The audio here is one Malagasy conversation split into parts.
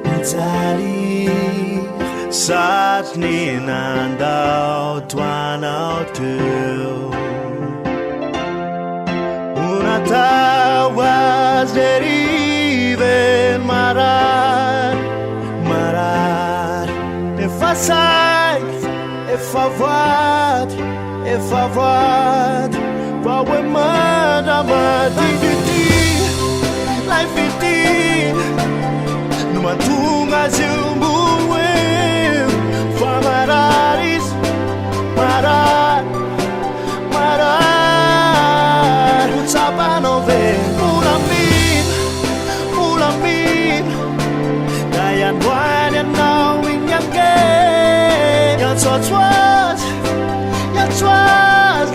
mijaly sady ny nandao toanao teo unatao azy riven marary marary efa saika efa voady fa hoe mandramadidyty lay fity no mahatonga azy io mbo eo fa marary izy marary marary ho tsapanao ve molamina da iandroany anao igny ange iantsoatsoazy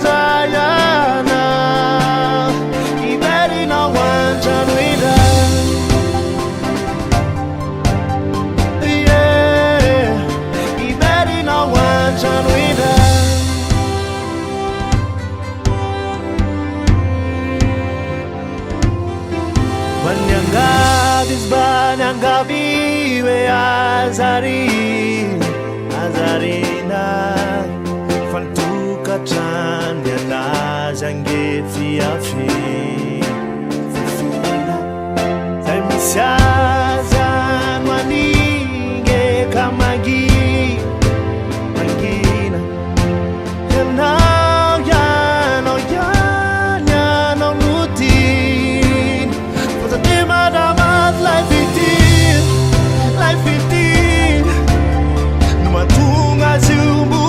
Zayana Iberi na wanjanwida Yeah Iberi na wanjanwida Banyangavis banyangaviwe azarina Fantukatan yanazange fiafina Zamisiazan manige mangina Yanao nutin Fazatema damat life itin Numatunga zumbu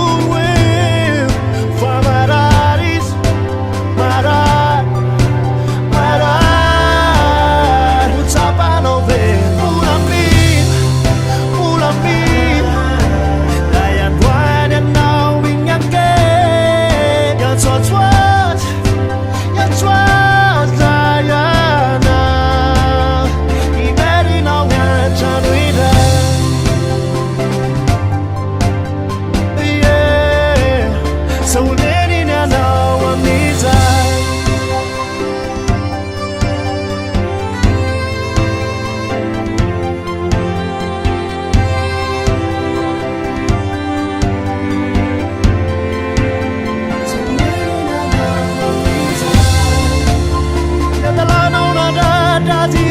Dazi